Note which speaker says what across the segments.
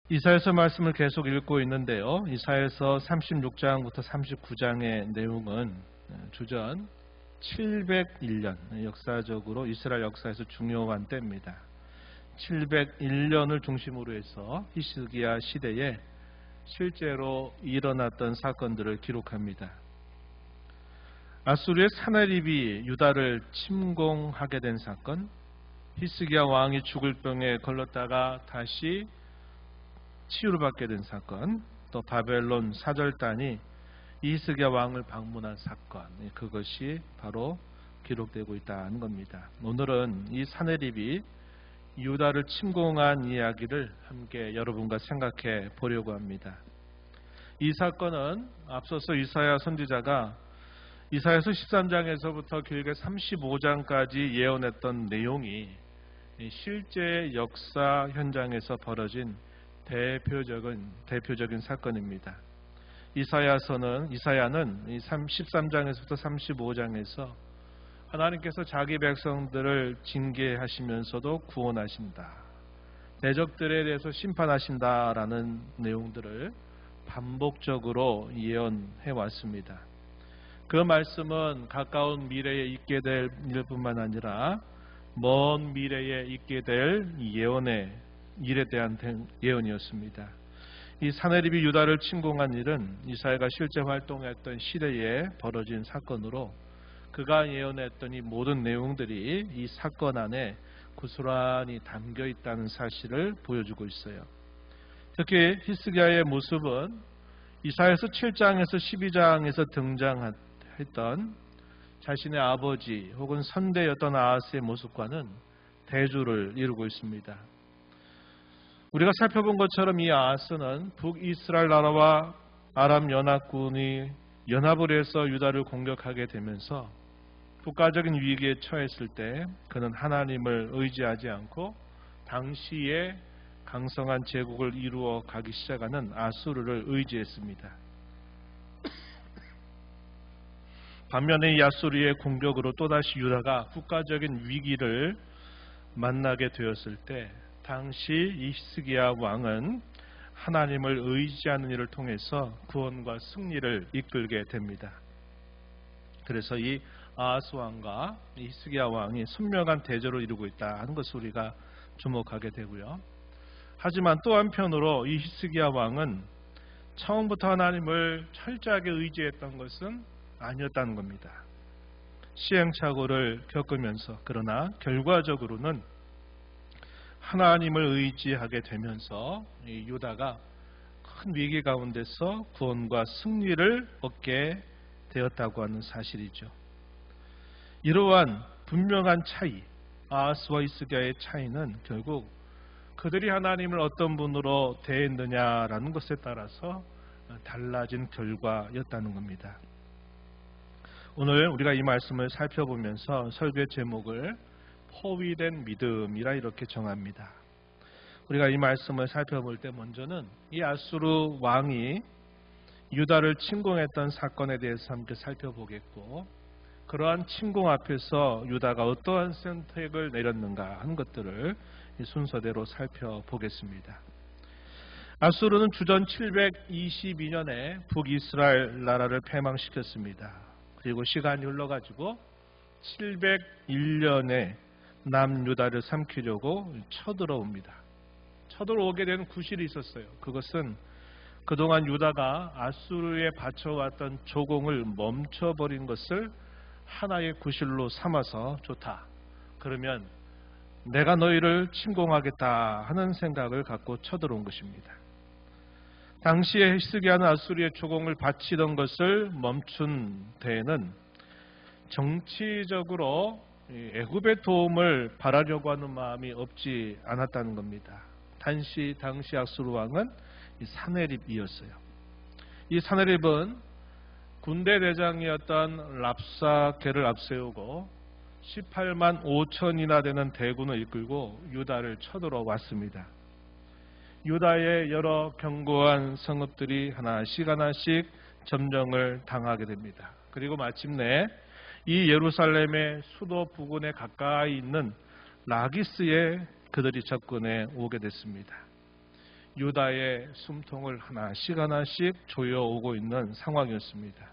Speaker 1: 이사야서 말씀을 계속 읽고 있는데요. 이사야서 36장부터 39장의 내용은 주전 701년, 역사적으로 이스라엘 역사에서 중요한 때입니다. 701년을 중심으로 해서 히스기야 시대에 실제로 일어났던 사건들을 기록합니다. 아수르의 사나립이 유다를 침공하게 된 사건, 히스기야 왕이 죽을 병에 걸렸다가 다시 치유를 받게 된 사건, 또 바벨론 사절단이 히스기야 왕을 방문한 사건, 그것이 바로 기록되고 있다는 겁니다. 오늘은 이 사나립이 유다를 침공한 이야기를 함께 여러분과 생각해 보려고 합니다. 이 사건은 앞서서 이사야 선지자가 이사야서 13장에서부터 길게 35장까지 예언했던 내용이 실제 역사 현장에서 벌어진 대표적인 사건입니다. 이사야는 13장에서부터 35장에서 하나님께서 자기 백성들을 징계하시면서도 구원하신다, 대적들에 대해서 심판하신다라는 내용들을 반복적으로 예언해 왔습니다. 그 말씀은 가까운 미래에 있게 될 일뿐만 아니라 먼 미래에 있게 될 예언의 일에 대한 예언이었습니다. 이 사나립이 유다를 침공한 일은 이사야가 실제 활동했던 시대에 벌어진 사건으로 그가 예언했던 이 모든 내용들이 이 사건 안에 고스란히 담겨 있다는 사실을 보여주고 있어요. 특히 히스기야의 모습은 이사야서 7장에서 12장에서 등장했던 자신의 아버지 혹은 선대였던 아하스의 모습과는 대조를 이루고 있습니다. 우리가 살펴본 것처럼 이 아하스는 북이스라엘 나라와 아람 연합군이 연합을 해서 유다를 공격하게 되면서 국가적인 위기에 처했을 때 그는 하나님을 의지하지 않고 당시에 강성한 제국을 이루어 가기 시작하는 아수르를 의지했습니다. 반면에 이 아수르의 공격으로 또다시 유다가 국가적인 위기를 만나게 되었을 때 당시 히스기야 왕은 하나님을 의지하는 일을 통해서 구원과 승리를 이끌게 됩니다. 그래서 이 아하스 왕과 히스기야 왕이 선명한 대조를 이루고 있다 하는 것을 우리가 주목하게 되고요. 하지만 또 한편으로 이 히스기야 왕은 처음부터 하나님을 철저하게 의지했던 것은 아니었다는 겁니다. 시행착오를 겪으면서 그러나 결과적으로는 하나님을 의지하게 되면서 이 유다가 큰 위기 가운데서 구원과 승리를 얻게 되었다고 하는 사실이죠. 이러한 분명한 차이, 아하스와 히스기야의 차이는 결국 그들이 하나님을 어떤 분으로 대했느냐라는 것에 따라서 달라진 결과였다는 겁니다. 오늘 우리가 이 말씀을 살펴보면서 설교의 제목을 포위된 믿음이라 이렇게 정합니다. 우리가 이 말씀을 살펴볼 때 먼저는 이 아수르 왕이 유다를 침공했던 사건에 대해서 함께 살펴보겠고, 그러한 침공 앞에서 유다가 어떠한 선택을 내렸는가 하는 것들을 이 순서대로 살펴보겠습니다. 아수르는 주전 722년에 북이스라엘 나라를 패망시켰습니다. 그리고 시간이 흘러가지고 701년에 남유다를 삼키려고 쳐들어옵니다. 쳐들어오게 된 구실이 있었어요. 그것은 그동안 유다가 아수르에 바쳐왔던 조공을 멈춰버린 것을 하나의 구실로 삼아서 좋다, 그러면 내가 너희를 침공하겠다 하는 생각을 갖고 쳐들어온 것입니다. 당시에 히스기야는 아수르의 조공을 바치던 것을 멈춘 데에는 정치적으로 애굽의 도움을 바라려고 하는 마음이 없지 않았다는 겁니다. 당시 아수르 왕은 사네립이었어요. 이 사네립은 군대 대장이었던 랍사게를 앞세우고 18만 5천이나 되는 대군을 이끌고 유다를 쳐들어왔습니다. 유다의 여러 견고한 성읍들이 하나씩 점령을 당하게 됩니다. 그리고 마침내 이 예루살렘의 수도 부근에 가까이 있는 라기스에 그들이 접근해 오게 됐습니다. 유다의 숨통을 하나씩 조여오고 있는 상황이었습니다.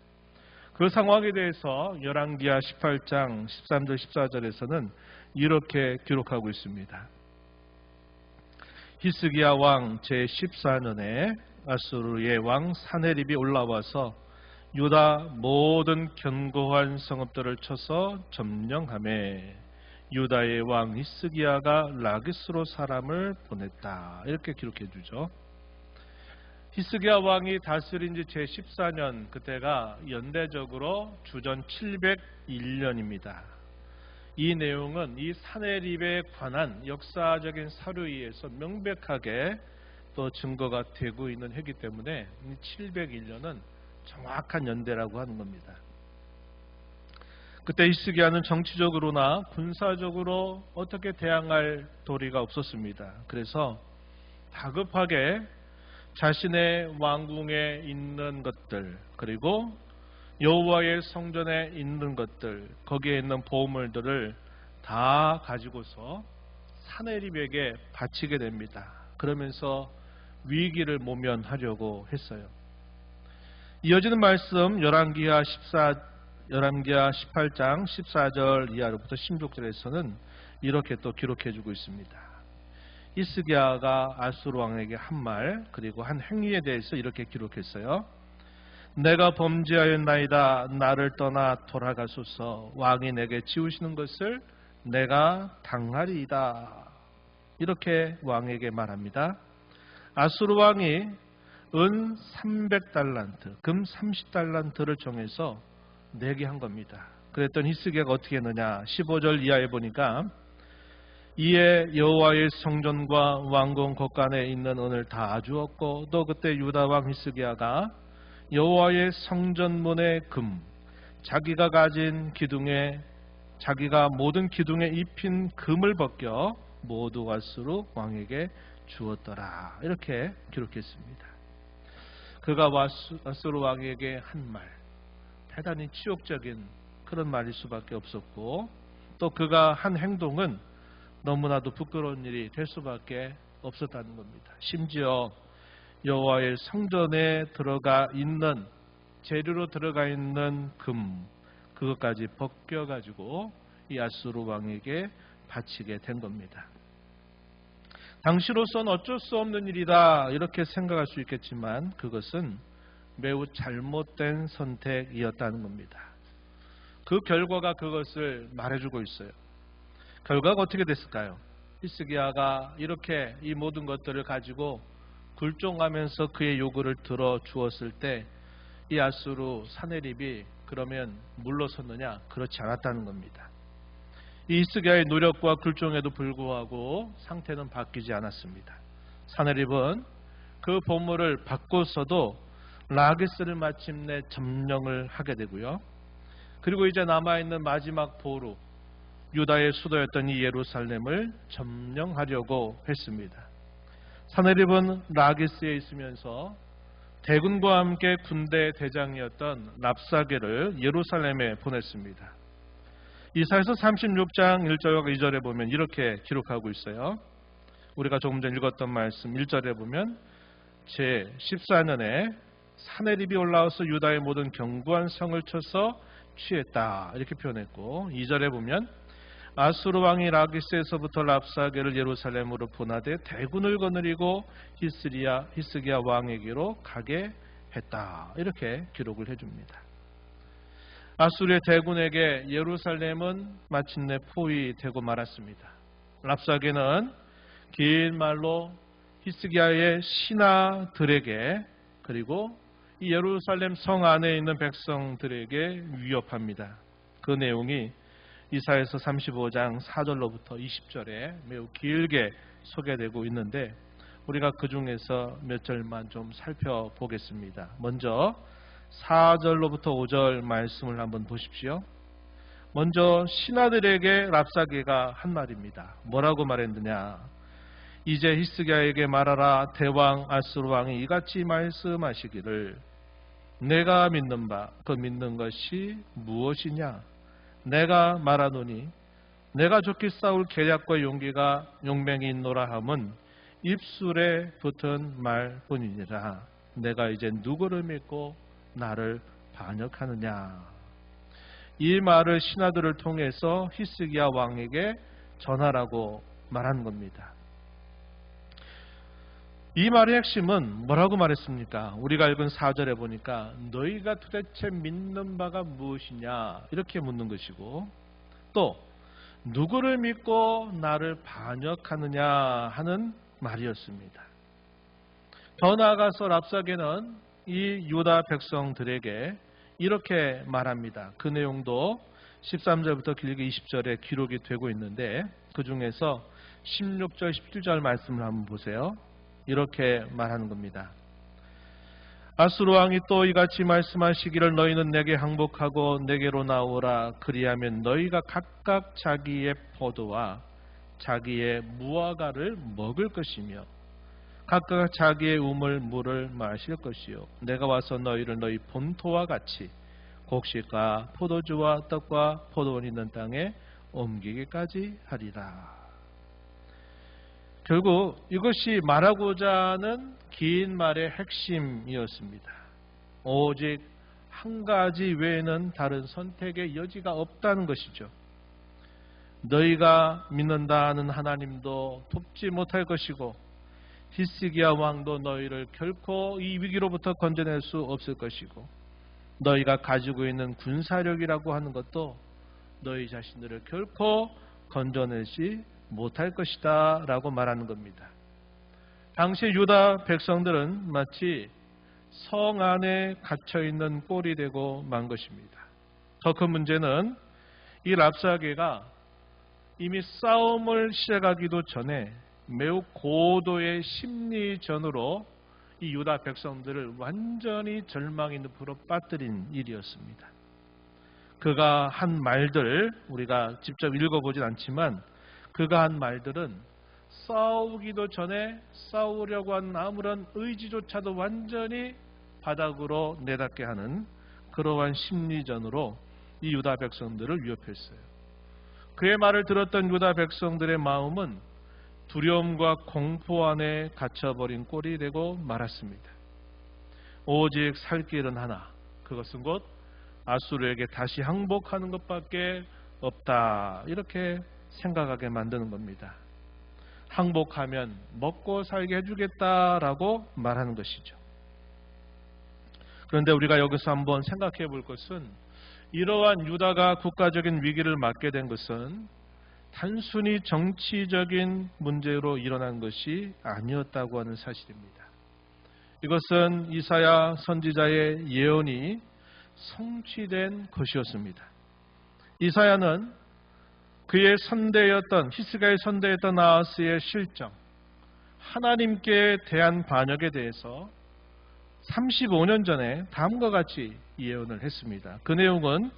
Speaker 1: 그 상황에 대해서 열왕기하 18장 13절 14절에서는 이렇게 기록하고 있습니다. 히스기야 왕 제14년에 아수르의 왕 사네립이 올라와서 유다 모든 견고한 성읍들을 쳐서 점령하매 유다의 왕 히스기야가 라기스로 사람을 보냈다. 이렇게 기록해 주죠. 히스기야 왕이 다스린 지 제14년, 그때가 연대적으로 주전 701년입니다. 이 내용은 이 사네립에 관한 역사적인 사료에 의해서 명백하게 또 증거가 되고 있는 해기 때문에 701년은 정확한 연대라고 하는 겁니다. 그때 히스기야는 정치적으로나 군사적으로 어떻게 대항할 도리가 없었습니다. 그래서 다급하게 자신의 왕궁에 있는 것들, 그리고 여호와의 성전에 있는 것들, 거기에 있는 보물들을 다 가지고서 사네립에게 바치게 됩니다. 그러면서 위기를 모면하려고 했어요. 이어지는 말씀 열왕기하 18장 14절 이하로부터 16절에서는 이렇게 또 기록해주고 있습니다. 히스기야가 아수르 왕에게 한 말, 그리고 한 행위에 대해서 이렇게 기록했어요. 내가 범죄하였나이다. 나를 떠나 돌아가소서. 왕이 내게 지우시는 것을 내가 당하리이다. 이렇게 왕에게 말합니다. 아수르 왕이 은 300달란트, 금 30달란트를 정해서 내게 한 겁니다. 그랬더니 히스기야가 어떻게 했느냐. 15절 이하에 보니까 이에 여호와의 성전과 왕궁 곳간에 있는 은을 다 주었고, 또 그때 유다 왕 히스기야가 여호와의 성전문의 금, 자기가 가진 기둥에, 자기가 모든 기둥에 입힌 금을 벗겨 모두 아수르 왕에게 주었더라. 이렇게 기록했습니다. 그가 아수르 왕에게 한 말, 대단히 치욕적인 그런 말일 수밖에 없었고, 또 그가 한 행동은 너무나도 부끄러운 일이 될 수밖에 없었다는 겁니다. 심지어 여호와의 성전에 들어가 있는, 재료로 들어가 있는 금, 그것까지 벗겨가지고 이 아수르 왕에게 바치게 된 겁니다. 당시로선 어쩔 수 없는 일이다 이렇게 생각할 수 있겠지만 그것은 매우 잘못된 선택이었다는 겁니다. 그 결과가 그것을 말해주고 있어요. 결과가 어떻게 됐을까요? 히스기야가 이렇게 이 모든 것들을 가지고 굴종하면서 그의 요구를 들어 주었을 때 이 아수르 사네립이 그러면 물러섰느냐? 그렇지 않았다는 겁니다. 이 히스기야의 노력과 굴종에도 불구하고 상태는 바뀌지 않았습니다. 사네립은 그 보물을 받고서도 라기스를 마침내 점령을 하게 되고요. 그리고 이제 남아있는 마지막 보루, 유다의 수도였던 이 예루살렘을 점령하려고 했습니다. 사네립은 라기스에 있으면서 대군과 함께 군대 대장이었던 랍사게를 예루살렘에 보냈습니다. 이사야서 36장 1절과 2절에 보면 이렇게 기록하고 있어요. 우리가 조금 전 읽었던 말씀 1절에 보면 제14년에 사네립이 올라와서 유다의 모든 견고한 성을 쳐서 취했다 이렇게 표현했고, 2절에 보면 아수르 왕이 라기스에서부터 랍사게를 예루살렘으로 보내되 대군을 거느리고 히스기야 왕에게로 가게 했다 이렇게 기록을 해줍니다. 아수르의 대군에게 예루살렘은 마침내 포위되고 말았습니다. 랍사게는 긴 말로 히스기야의 신하들에게, 그리고 이 예루살렘 성 안에 있는 백성들에게 위협합니다. 그 내용이 이사야서 35장 4절로부터 20절에 매우 길게 소개되고 있는데 우리가 그 중에서 몇 절만 좀 살펴보겠습니다. 먼저 4절로부터 5절 말씀을 한번 보십시오. 먼저 신하들에게 랍사게가 한 말입니다. 뭐라고 말했느냐? 이제 히스기야에게 말하라. 대왕 아수르 왕이 이같이 말씀하시기를 내가 믿는 바 그 믿는 것이 무엇이냐? 내가 말하노니 내가 좋게 싸울 계략과 용맹이 있노라 함은 입술에 붙은 말뿐이니라. 내가 이제 누구를 믿고 나를 반역하느냐. 이 말을 신하들을 통해서 히스기야 왕에게 전하라고 말한 겁니다. 이 말의 핵심은 뭐라고 말했습니까? 우리가 읽은 4절에 보니까 너희가 도대체 믿는 바가 무엇이냐 이렇게 묻는 것이고, 또 누구를 믿고 나를 반역하느냐 하는 말이었습니다. 더 나아가서 랍사게는 이 유다 백성들에게 이렇게 말합니다. 그 내용도 13절부터 길게 20절에 기록이 되고 있는데, 그 중에서 16절, 17절 말씀을 한번 보세요. 이렇게 말하는 겁니다. 아수르 왕이 또 이같이 말씀하시기를 너희는 내게 항복하고 내게로 나오라. 그리하면 너희가 각각 자기의 포도와 자기의 무화과를 먹을 것이며 각각 자기의 우물 물을 마실 것이요 내가 와서 너희를 너희 본토와 같이 곡식과 포도주와 떡과 포도원 있는 땅에 옮기기까지 하리라. 결국 이것이 말하고자 하는 긴 말의 핵심이었습니다. 오직 한 가지 외에는 다른 선택의 여지가 없다는 것이죠. 너희가 믿는다 하는 하나님도 돕지 못할 것이고 히스기야 왕도 너희를 결코 이 위기로부터 건져낼 수 없을 것이고, 너희가 가지고 있는 군사력이라고 하는 것도 너희 자신들을 결코 건져내지 못할 것이다 라고 말하는 겁니다. 당시 유다 백성들은 마치 성 안에 갇혀있는 꼴이 되고 만 것입니다. 더 큰 문제는 이 랍사게가 이미 싸움을 시작하기도 전에 매우 고도의 심리전으로 이 유다 백성들을 완전히 절망의 늪으로 빠뜨린 일이었습니다. 그가 한 말들, 우리가 직접 읽어보진 않지만 그가 한 말들은 싸우기도 전에 싸우려고 하는 아무런 의지조차도 완전히 바닥으로 내닫게 하는 그러한 심리전으로 이 유다 백성들을 위협했어요. 그의 말을 들었던 유다 백성들의 마음은 두려움과 공포 안에 갇혀버린 꼴이 되고 말았습니다. 오직 살 길은 하나, 그것은 곧 아수르에게 다시 항복하는 것밖에 없다, 이렇게 생각하게 만드는 겁니다. 항복하면 먹고 살게 해주겠다라고 말하는 것이죠. 그런데 우리가 여기서 한번 생각해 볼 것은, 이러한 유다가 국가적인 위기를 맞게 된 것은 단순히 정치적인 문제로 일어난 것이 아니었다고 하는 사실입니다. 이것은 이사야 선지자의 예언이 성취된 것이었습니다. 이사야는 그의 선대였던, 히스기야의 선대였던 아하스의 실정, 하나님께 대한 반역에 대해서 35년 전에 다음과 같이 예언을 했습니다. 그 내용은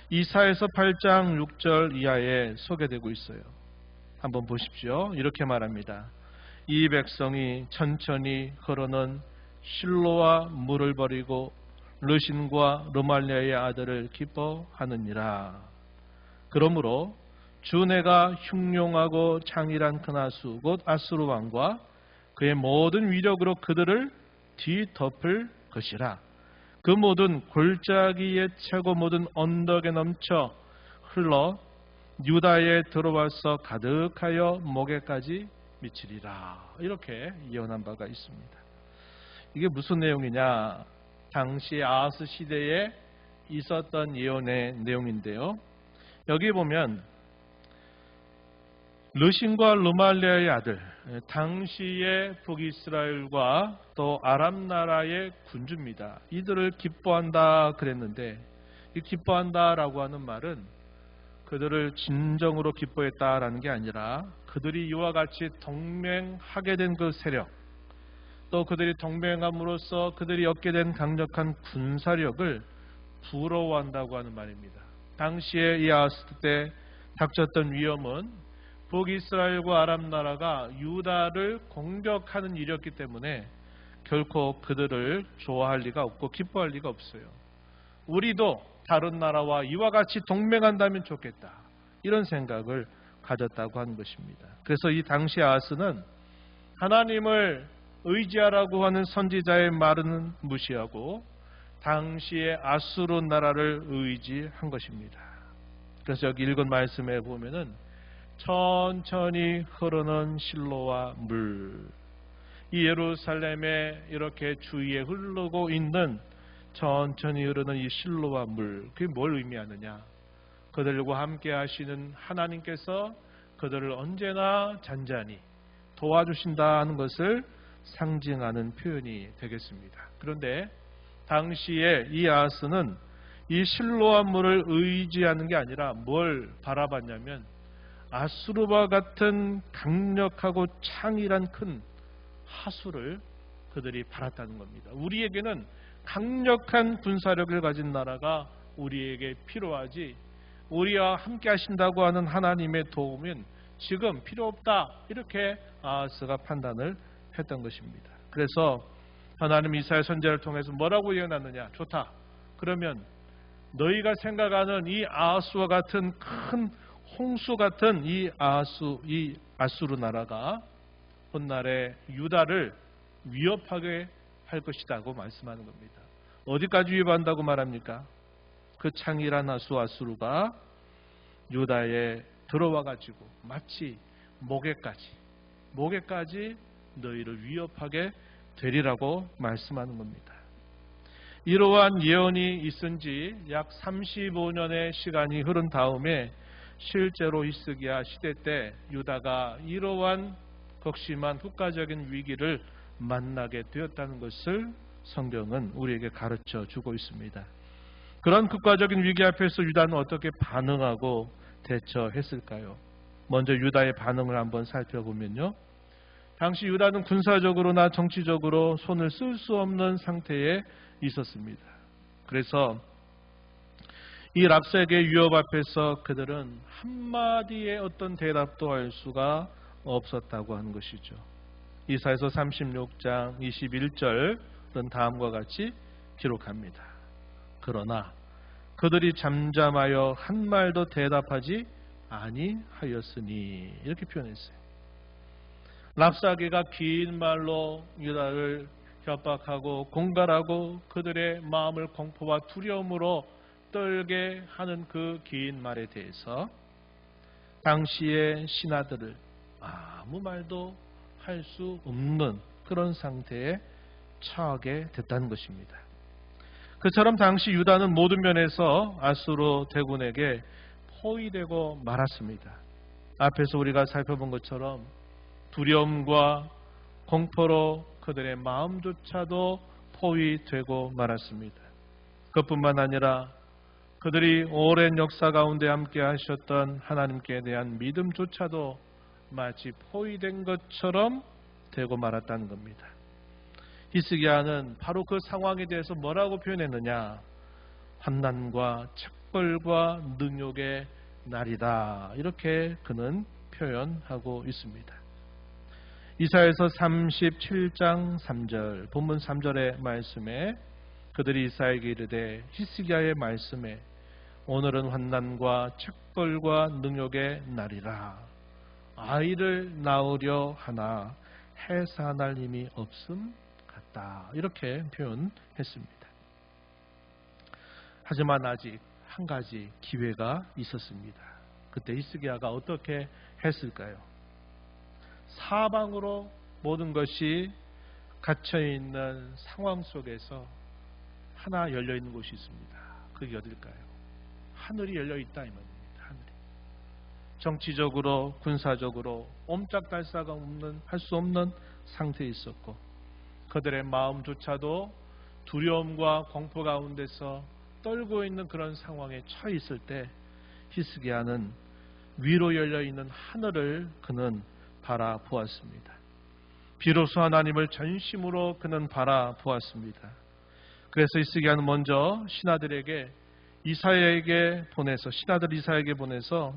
Speaker 1: 이사야서 8장 6절 이하에 소개되고 있어요. 한번 보십시오. 이렇게 말합니다. 이 백성이 천천히 흐르는 실로와 물을 버리고 르신과 르말리아의 아들을 기뻐하느니라. 그러므로 주내가 흉용하고 창일한 그나수 곧 아수르 왕과 그의 모든 위력으로 그들을 뒤덮을 것이라. 그 모든 골짜기의 최고 모든 언덕에 넘쳐 흘러 유다에 들어와서 가득하여 목에까지 미치리라. 이렇게 예언한 바가 있습니다. 이게 무슨 내용이냐? 당시 아하스 시대에 있었던 예언의 내용인데요. 여기 보면 르신과 르말리아의 아들, 당시의 북이스라엘과 또 아람 나라의 군주입니다. 이들을 기뻐한다 그랬는데, 이 기뻐한다라고 하는 말은 그들을 진정으로 기뻐했다라는 게 아니라 그들이 이와 같이 동맹하게 된 그 세력, 또 그들이 동맹함으로써 그들이 얻게 된 강력한 군사력을 부러워한다고 하는 말입니다. 당시에 이 아하스 때 닥쳤던 위험은 북이스라엘과 아람 나라가 유다를 공격하는 일이었기 때문에 결코 그들을 좋아할 리가 없고 기뻐할 리가 없어요. 우리도 다른 나라와 이와 같이 동맹한다면 좋겠다, 이런 생각을 가졌다고 하는 것입니다. 그래서 이 당시 아하스는 하나님을 의지하라고 하는 선지자의 말은 무시하고 당시의 아수르 나라를 의지한 것입니다. 그래서 여기 읽은 말씀에 보면은 천천히 흐르는 실로와 물, 이 예루살렘에 이렇게 주위에 흐르고 있는 천천히 흐르는 이 실로와 물, 그게 뭘 의미하느냐? 그들과 함께 하시는 하나님께서 그들을 언제나 잔잔히 도와주신다는 것을 상징하는 표현이 되겠습니다. 그런데 당시에 이 아하스는 이 실로와 물을 의지하는 게 아니라 뭘 바라봤냐면 아수르와 같은 강력하고 창일한 큰 하수를 그들이 바랐다는 겁니다. 우리에게는 강력한 군사력을 가진 나라가 우리에게 필요하지, 우리와 함께 하신다고 하는 하나님의 도움은 지금 필요 없다, 이렇게 아하스가 판단을 했던 것입니다. 그래서 하나님 이사야 선지자를 통해서 뭐라고 예언하느냐? 좋다. 그러면 너희가 생각하는 이 아하스와 같은 큰 홍수 같은 이 아수르 나라가 훗날에 유다를 위협하게 할 것이라고 말씀하는 겁니다. 어디까지 위협한다고 말합니까? 그 창일한 아수르가 유다에 들어와 가지고 마치 목에까지 너희를 위협하게 되리라고 말씀하는 겁니다. 이러한 예언이 있은 지 약 35년의 시간이 흐른 다음에 실제로 히스기야 시대 때 유다가 이러한 극심한 국가적인 위기를 만나게 되었다는 것을 성경은 우리에게 가르쳐 주고 있습니다. 그런 국가적인 위기 앞에서 유다는 어떻게 반응하고 대처했을까요? 먼저 유다의 반응을 한번 살펴보면요. 당시 유다는 군사적으로나 정치적으로 손을 쓸 수 없는 상태에 있었습니다. 그래서 이 랍삭의 위협 앞에서 그들은 한마디의 어떤 대답도 할 수가 없었다고 하는 것이죠. 이사야서 36장 21절은 다음과 같이 기록합니다. 그러나 그들이 잠잠하여 한 말도 대답하지 아니하였으니, 이렇게 표현했어요. 랍사게가 긴 말로 유다를 협박하고 공갈하고 그들의 마음을 공포와 두려움으로 떨게 하는 그 긴 말에 대해서 당시의 신하들을 아무 말도 할 수 없는 그런 상태에 처하게 됐다는 것입니다. 그처럼 당시 유다는 모든 면에서 아수르 대군에게 포위되고 말았습니다. 앞에서 우리가 살펴본 것처럼 두려움과 공포로 그들의 마음조차도 포위되고 말았습니다. 그뿐만 아니라 그들이 오랜 역사 가운데 함께 하셨던 하나님께 대한 믿음조차도 마치 포위된 것처럼 되고 말았다는 겁니다. 히스기야는 바로 그 상황에 대해서 뭐라고 표현했느냐? 환난과 책벌과 능욕의 날이다, 이렇게 그는 표현하고 있습니다. 이사야서 37장 3절, 본문 3절의 말씀에 그들이 이사야에게 이르되 히스기야의 말씀에 오늘은 환난과 책벌과 능욕의 날이라, 아이를 낳으려 하나 해산할 힘이 없음 같다, 이렇게 표현했습니다. 하지만 아직 한 가지 기회가 있었습니다. 그때 히스기야가 어떻게 했을까요? 사방으로 모든 것이 갇혀있는 상황 속에서 하나 열려있는 곳이 있습니다. 그게 어딜까요? 하늘이 열려있다 이 말입니다. 하늘이. 정치적으로 군사적으로 옴짝달싹 없는, 할 수 없는 상태에 있었고 그들의 마음조차도 두려움과 공포 가운데서 떨고 있는 그런 상황에 처해 있을 때 히스기야는 위로 열려있는 하늘을 그는 바라보았습니다. 비로소 하나님을 전심으로 그는 바라보았습니다. 그래서 히스기야는 먼저 신하들에게 신하들 이사야에게 보내서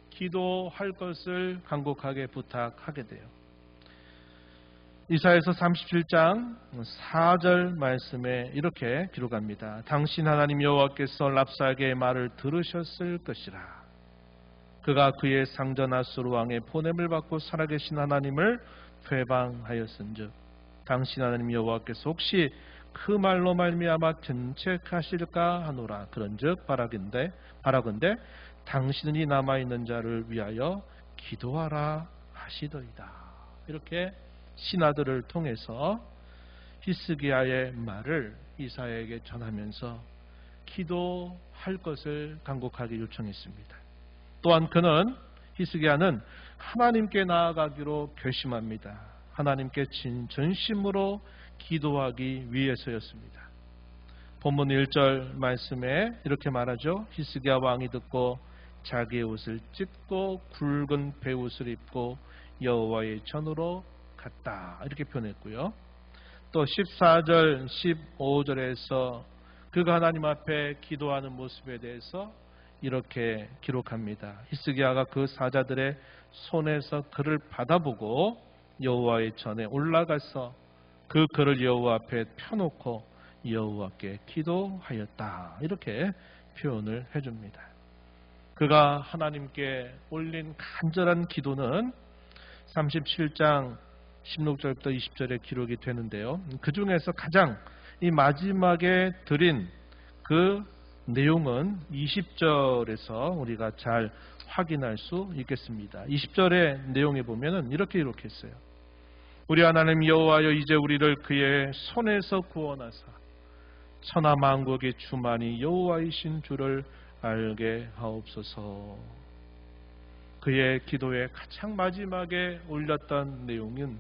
Speaker 1: 기도할 것을 간곡하게 부탁하게 돼요. 이사야서 37장 4절 말씀에 이렇게 기록합니다. 당신 하나님 여호와께서 랍사게의 말을 들으셨을 것이라. 그가 그의 상전 아수르 왕의 보냄을 받고 살아계신 하나님을 회방하였은즉 당신 하나님 여호와께서 혹시 그 말로 말미암아 견책하실까 하노라. 그런즉 바라건대 당신은 이 남아있는 자를 위하여 기도하라 하시더이다. 이렇게 신하들을 통해서 히스기야의 말을 이사야에게 전하면서 기도할 것을 간곡하게 요청했습니다. 또한 히스기야는 하나님께 나아가기로 결심합니다. 하나님께 전심으로 기도하기 위해서였습니다. 본문 1절 말씀에 이렇게 말하죠. 히스기야 왕이 듣고 자기의 옷을 찢고 굵은 베옷을 입고 여호와의 전으로 갔다. 이렇게 표현했고요. 또 14절 15절에서 그가 하나님 앞에 기도하는 모습에 대해서 이렇게 기록합니다. 히스기야가 그 사자들의 손에서 글을 받아보고 여호와의 전에 올라가서 그 글을 여호와 앞에 펴놓고 여호와께 기도하였다. 이렇게 표현을 해줍니다. 그가 하나님께 올린 간절한 기도는 37장 16절부터 20절에 기록이 되는데요. 그 중에서 가장 이 마지막에 드린 그 내용은 20절에서 우리가 잘 확인할 수 있겠습니다. 20절의 내용에 보면은 이렇게 기록했어요. 우리 하나님 여호와여, 이제 우리를 그의 손에서 구원하사 천하 만국의 주만이 여호와이신 줄을 알게 하옵소서. 그의 기도의 가장 마지막에 올렸던 내용은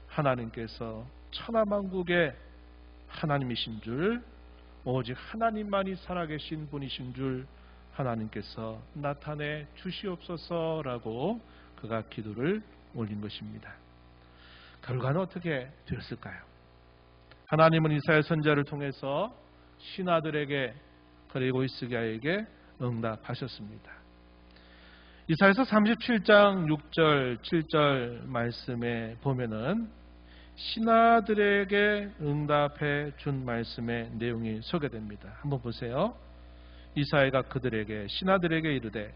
Speaker 1: 하나님께서 천하 만국의 하나님이신 줄, 오직 하나님만이 살아계신 분이신 줄 하나님께서 나타내 주시옵소서라고 그가 기도를 올린 것입니다. 결과는 어떻게 되었을까요? 하나님은 이사야 선지자를 통해서 신하들에게 그리고 히스기야에게 응답하셨습니다. 이사야서 37장 6절 7절 말씀에 보면은 신하들에게 응답해 준 말씀의 내용이 소개됩니다. 한번 보세요. 이사야가 신하들에게 이르되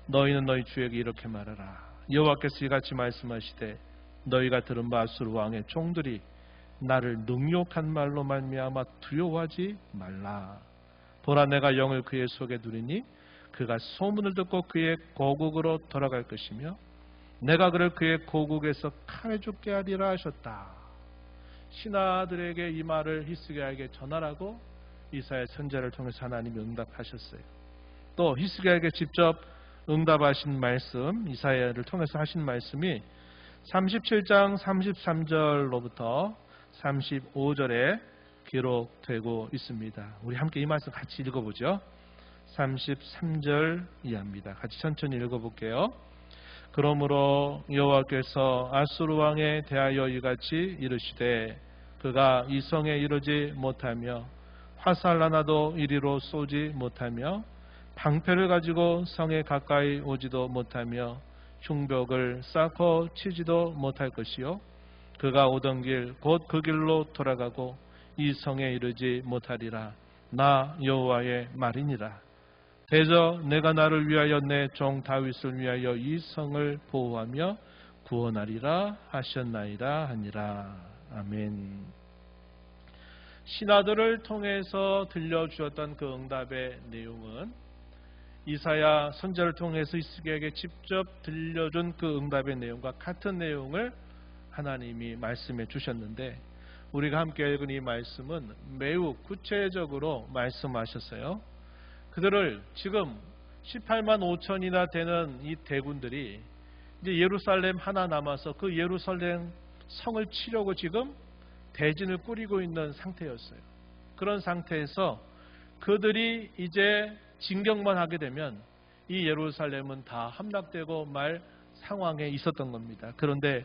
Speaker 1: 너희는 너희 주에게 이렇게 말하라. 여호와께서 이같이 말씀하시되 너희가 들은 바 아수르 왕의 종들이 나를 능욕한 말로 말미암아 두려워하지 말라. 보라, 내가 영을 그의 속에 두리니 그가 소문을 듣고 그의 고국으로 돌아갈 것이며 내가 그를 그의 고국에서 칼에 죽게 하리라 하셨다. 신하들에게 이 말을 히스기야에게 전하라고 이사야 선지자를 통해서 하나님이 응답하셨어요. 또 히스기야에게 직접 응답하신 말씀, 이사야를 통해서 하신 말씀이 37장 33절로부터 35절에 기록되고 있습니다. 우리 함께 이 말씀 같이 읽어보죠. 33절 이하입니다. 같이 천천히 읽어볼게요. 그러므로 여호와께서 아수르 왕에 대하여 이같이 이르시되 그가 이 성에 이르지 못하며 화살 하나도 이리로 쏘지 못하며 방패를 가지고 성에 가까이 오지도 못하며 흉벽을 쌓고 치지도 못할 것이요 그가 오던 길 곧 그 길로 돌아가고 이 성에 이르지 못하리라. 나 여호와의 말이니라. 대저 내가 나를 위하여 내 종 다윗을 위하여 이 성을 보호하며 구원하리라 하셨나이다 하니라. 아멘. 신하들을 통해서 들려주었던 그 응답의 내용은 이사야 선지자를 통해서 히스기야에게 직접 들려준 그 응답의 내용과 같은 내용을 하나님이 말씀해 주셨는데 우리가 함께 읽은 이 말씀은 매우 구체적으로 말씀하셨어요. 그들을 지금 18만 5천이나 되는 이 대군들이 이제 예루살렘 하나 남아서 그 예루살렘 성을 치려고 지금 대진을 꾸리고 있는 상태였어요. 그런 상태에서 그들이 이제 진격만 하게 되면 이 예루살렘은 다 함락되고 말 상황에 있었던 겁니다. 그런데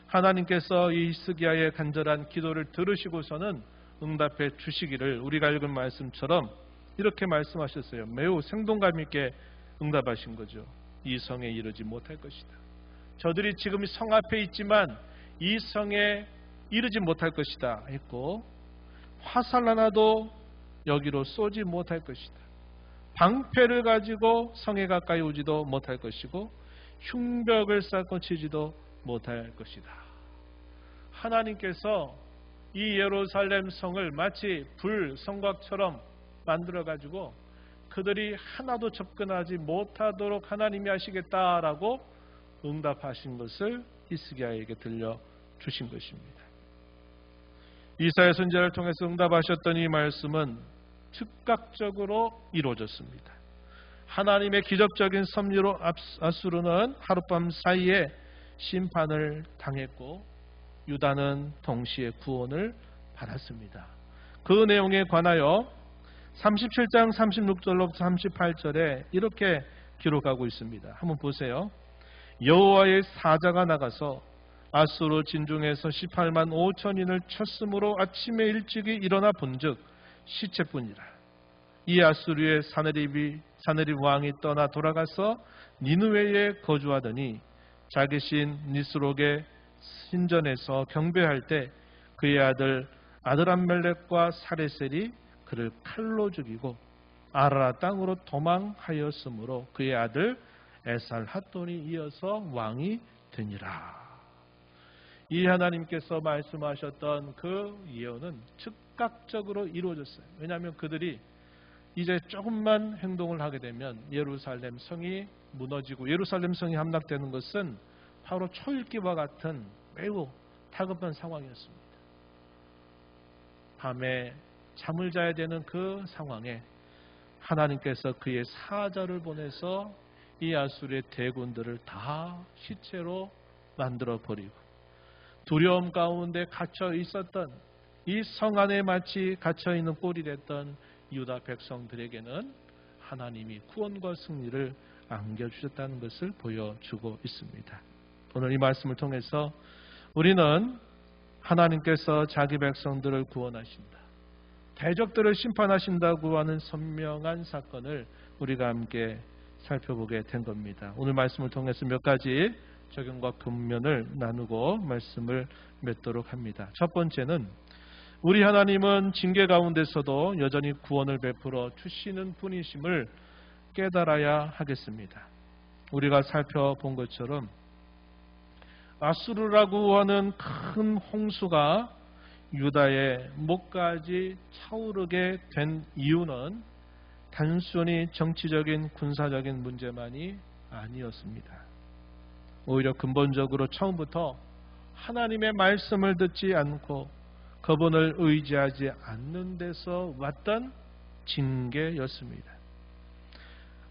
Speaker 1: 하나님께서 이 히스기야의 간절한 기도를 들으시고서는 응답해 주시기를 우리가 읽은 말씀처럼 이렇게 말씀하셨어요. 매우 생동감 있게 응답하신 거죠. 이 성에 이르지 못할 것이다. 저들이 지금 성 앞에 있지만 이 성에 이르지 못할 것이다 했고 화살 하나도 여기로 쏘지 못할 것이다. 방패를 가지고 성에 가까이 오지도 못할 것이고 흉벽을 쌓고 치지도 못할 것이다. 하나님께서 이 예루살렘 성을 마치 불성곽처럼 만들어 가지고 그들이 하나도 접근하지 못하도록 하나님이 하시겠다라고 응답하신 것을 히스기야에게 들려주신 것입니다. 이사야 선지자를 통해서 응답하셨던 이 말씀은 즉각적으로 이루어졌습니다. 하나님의 기적적인 섭리로 아수르는 하룻밤 사이에 심판을 당했고 유다는 동시에 구원을 받았습니다. 그 내용에 관하여 37장 36절로부터 38절에 이렇게 기록하고 있습니다. 한번 보세요. 여호와의 사자가 나가서 아수르 진중에서 18만 5천인을 쳤으므로 아침에 일찍이 일어나 본즉 시체뿐이라. 이 아수르의 사네립 왕이 떠나 돌아가서 니느웨에 거주하더니 자기 신 니스록의 신전에서 경배할 때 그의 아들 아드람멜렉과 사레셀이 그를 칼로 죽이고 아라라 땅으로 도망하였으므로 그의 아들 에살핫돈이 이어서 왕이 되니라. 이 하나님께서 말씀하셨던 그 예언은 즉각적으로 이루어졌어요. 왜냐하면 그들이 이제 조금만 행동을 하게 되면 예루살렘 성이 무너지고 예루살렘 성이 함락되는 것은 바로 초읽기와 같은 매우 다급한 상황이었습니다. 밤에 잠을 자야 되는 그 상황에 하나님께서 그의 사자를 보내서 이 아수르의 대군들을 다 시체로 만들어 버리고 두려움 가운데 갇혀 있었던 이 성 안에 마치 갇혀 있는 꼴이 됐던 유다 백성들에게는 하나님이 구원과 승리를 안겨주셨다는 것을 보여주고 있습니다. 오늘 이 말씀을 통해서 우리는 하나님께서 자기 백성들을 구원하신다, 대적들을 심판하신다고 하는 선명한 사건을 우리가 함께 살펴보게 된 겁니다. 오늘 말씀을 통해서 몇 가지 적용과 근면을 나누고 말씀을 맺도록 합니다. 첫 번째는 우리 하나님은 징계 가운데서도 여전히 구원을 베풀어 주시는 분이심을 깨달아야 하겠습니다. 우리가 살펴본 것처럼 아수르라고 하는 큰 홍수가 유다의 목까지 차오르게 된 이유는 단순히 정치적인 군사적인 문제만이 아니었습니다. 오히려 근본적으로 처음부터 하나님의 말씀을 듣지 않고 그분을 의지하지 않는 데서 왔던 징계였습니다.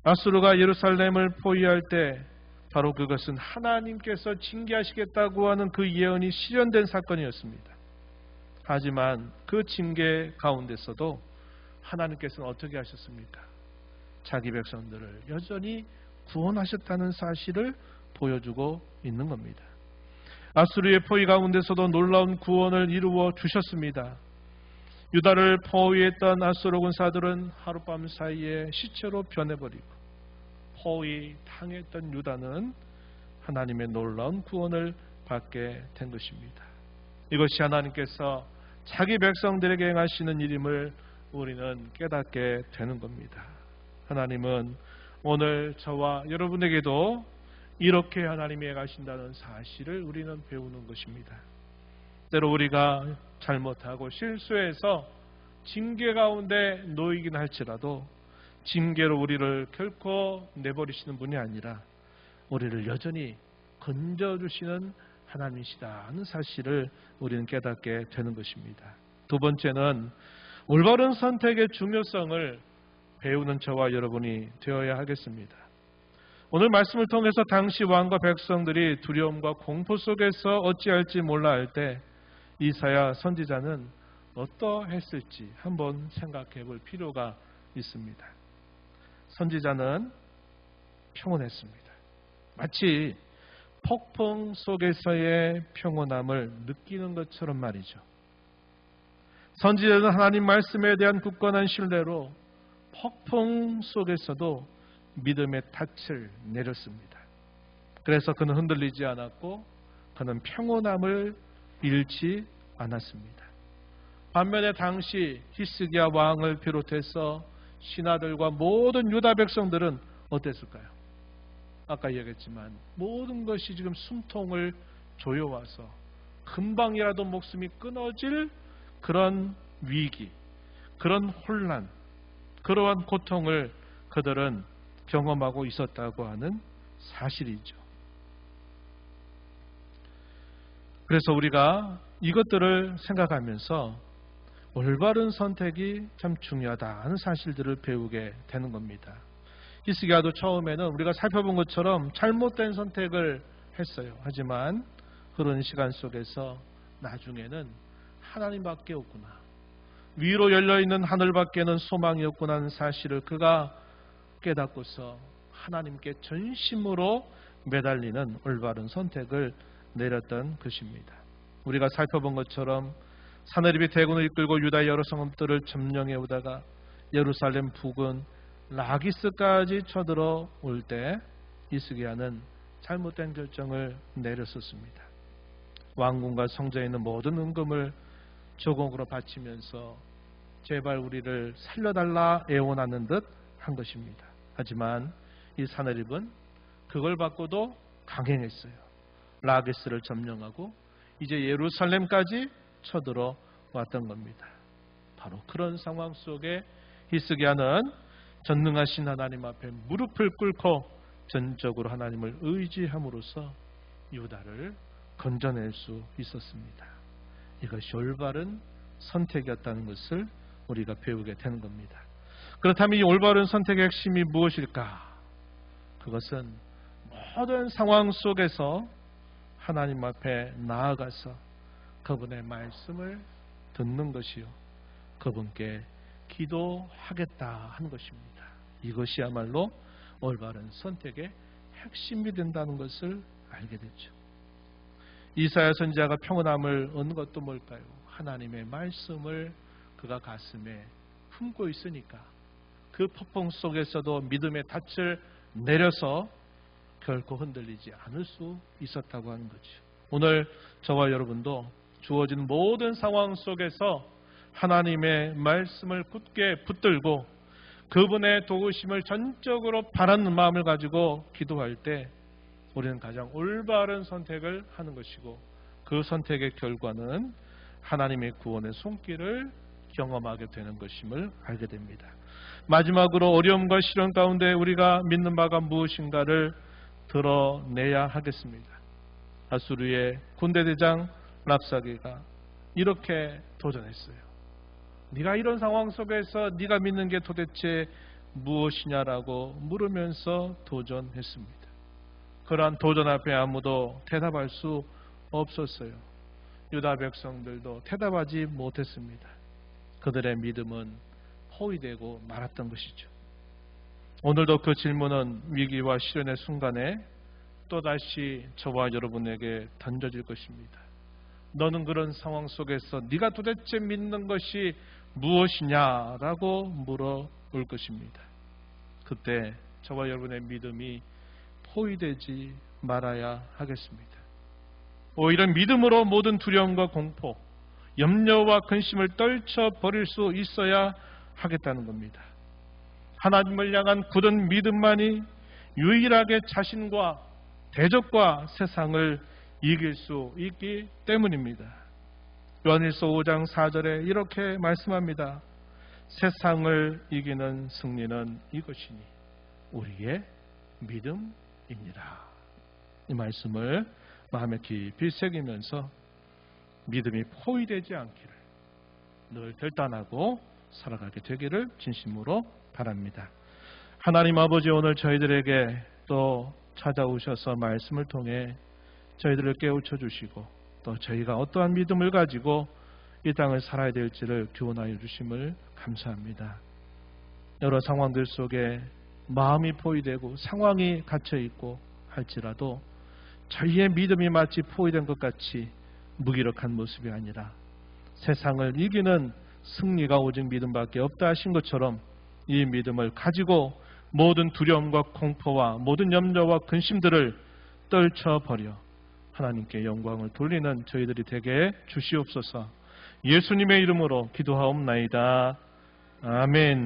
Speaker 1: 아수르가 예루살렘을 포위할 때 바로 그것은 하나님께서 징계하시겠다고 하는 그 예언이 실현된 사건이었습니다. 하지만 그 징계 가운데서도 하나님께서는 어떻게 하셨습니까? 자기 백성들을 여전히 구원하셨다는 사실을 보여주고 있는 겁니다. 아수르의 포위 가운데서도 놀라운 구원을 이루어 주셨습니다. 유다를 포위했던 아수르 군사들은 하룻밤 사이에 시체로 변해버리고 포위 당했던 유다는 하나님의 놀라운 구원을 받게 된 것입니다. 이것이 하나님께서 자기 백성들에게 행하시는 일임을 우리는 깨닫게 되는 겁니다. 하나님은 오늘 저와 여러분에게도 이렇게 하나님이 행하신다는 사실을 우리는 배우는 것입니다. 때로 우리가 잘못하고 실수해서 징계 가운데 놓이긴 할지라도 징계로 우리를 결코 내버리시는 분이 아니라 우리를 여전히 건져주시는 하나님이시다는 사실을 우리는 깨닫게 되는 것입니다. 두 번째는 올바른 선택의 중요성을 배우는 저와 여러분이 되어야 하겠습니다. 오늘 말씀을 통해서 당시 왕과 백성들이 두려움과 공포 속에서 어찌할지 몰라 할 때 이사야 선지자는 어떠했을지 한번 생각해 볼 필요가 있습니다. 선지자는 평온했습니다. 마치 폭풍 속에서의 평온함을 느끼는 것처럼 말이죠. 선지자는 하나님 말씀에 대한 굳건한 신뢰로 폭풍 속에서도 믿음의 닻을 내렸습니다. 그래서 그는 흔들리지 않았고 그는 평온함을 잃지 않았습니다. 반면에 당시 히스기야 왕을 비롯해서 신하들과 모든 유다 백성들은 어땠을까요? 아까 얘기했지만 모든 것이 지금 숨통을 조여와서 금방이라도 목숨이 끊어질 그런 위기, 그런 혼란, 그러한 고통을 그들은 경험하고 있었다고 하는 사실이죠. 그래서 우리가 이것들을 생각하면서 올바른 선택이 참 중요하다 하는 사실들을 배우게 되는 겁니다. 히스기야도 처음에는 우리가 살펴본 것처럼 잘못된 선택을 했어요. 하지만 흐르는 시간 속에서 나중에는 하나님밖에 없구나, 위로 열려있는 하늘밖에는 소망이 없구나 하는 사실을 그가 깨닫고서 하나님께 전심으로 매달리는 올바른 선택을 내렸던 것입니다. 우리가 살펴본 것처럼 사내립이 대군을 이끌고 유다의 여러 성읍들을 점령해 오다가 예루살렘 부근 라기스까지 쳐들어올 때 히스기야는 잘못된 결정을 내렸었습니다. 왕궁과 성전에 있는 모든 은금을 조공으로 바치면서 제발 우리를 살려달라 애원하는 듯 한 것입니다. 하지만 이 사내립은 그걸 받고도 강행했어요. 라기스를 점령하고 이제 예루살렘까지 쳐들어 왔던 겁니다. 바로 그런 상황 속에 히스기야는 전능하신 하나님 앞에 무릎을 꿇고 전적으로 하나님을 의지함으로써 유다를 건져낼 수 있었습니다. 이것이 올바른 선택이었다는 것을 우리가 배우게 되는 겁니다. 그렇다면 이 올바른 선택의 핵심이 무엇일까? 그것은 모든 상황 속에서 하나님 앞에 나아가서 그분의 말씀을 듣는 것이요, 그분께 기도하겠다 하는 것입니다. 이것이야말로 올바른 선택의 핵심이 된다는 것을 알게 됐죠. 이사야 선지자가 평온함을 얻는 것도 뭘까요? 하나님의 말씀을 그가 가슴에 품고 있으니까 그 폭풍 속에서도 믿음의 닻을 내려서 결코 흔들리지 않을 수 있었다고 하는 거죠. 오늘 저와 여러분도 주어진 모든 상황 속에서 하나님의 말씀을 굳게 붙들고 그분의 도우심을 전적으로 바라는 마음을 가지고 기도할 때 우리는 가장 올바른 선택을 하는 것이고, 그 선택의 결과는 하나님의 구원의 손길을 경험하게 되는 것임을 알게 됩니다. 마지막으로 어려움과 시련 가운데 우리가 믿는 바가 무엇인가를 드러내야 하겠습니다. 아수르의 군대대장 랍사게가 이렇게 도전했어요. 네가 이런 상황 속에서 네가 믿는 게 도대체 무엇이냐라고 물으면서 도전했습니다. 그러한 도전 앞에 아무도 대답할 수 없었어요. 유다 백성들도 대답하지 못했습니다. 그들의 믿음은 포위되고 말았던 것이죠. 오늘도 그 질문은 위기와 시련의 순간에 또다시 저와 여러분에게 던져질 것입니다. 너는 그런 상황 속에서 네가 도대체 믿는 것이 무엇이냐라고 물어올 것입니다. 그때 저와 여러분의 믿음이 포위되지 말아야 하겠습니다. 오히려 믿음으로 모든 두려움과 공포, 염려와 근심을 떨쳐버릴 수 있어야 하겠다는 겁니다. 하나님을 향한 굳은 믿음만이 유일하게 자신과 대적과 세상을 이길 수 있기 때문입니다. 요한일서 5장 4절에 이렇게 말씀합니다. 세상을 이기는 승리는 이것이니 우리의 믿음입니다. 이 말씀을 마음에 깊이 새기면서 믿음이 포위되지 않기를, 늘 결단하고 살아가게 되기를 진심으로 바랍니다. 하나님 아버지, 오늘 저희들에게 또 찾아오셔서 말씀을 통해 저희들을 깨우쳐 주시고 또 저희가 어떠한 믿음을 가지고 이 땅을 살아야 될지를 교훈하여 주심을 감사합니다. 여러 상황들 속에 마음이 포위되고 상황이 갇혀있고 할지라도 저희의 믿음이 마치 포위된 것 같이 무기력한 모습이 아니라 세상을 이기는 승리가 오직 믿음밖에 없다 하신 것처럼 이 믿음을 가지고 모든 두려움과 공포와 모든 염려와 근심들을 떨쳐버려 하나님께 영광을 돌리는 저희들이 되게 주시옵소서. 예수님의 이름으로 기도하옵나이다. 아멘.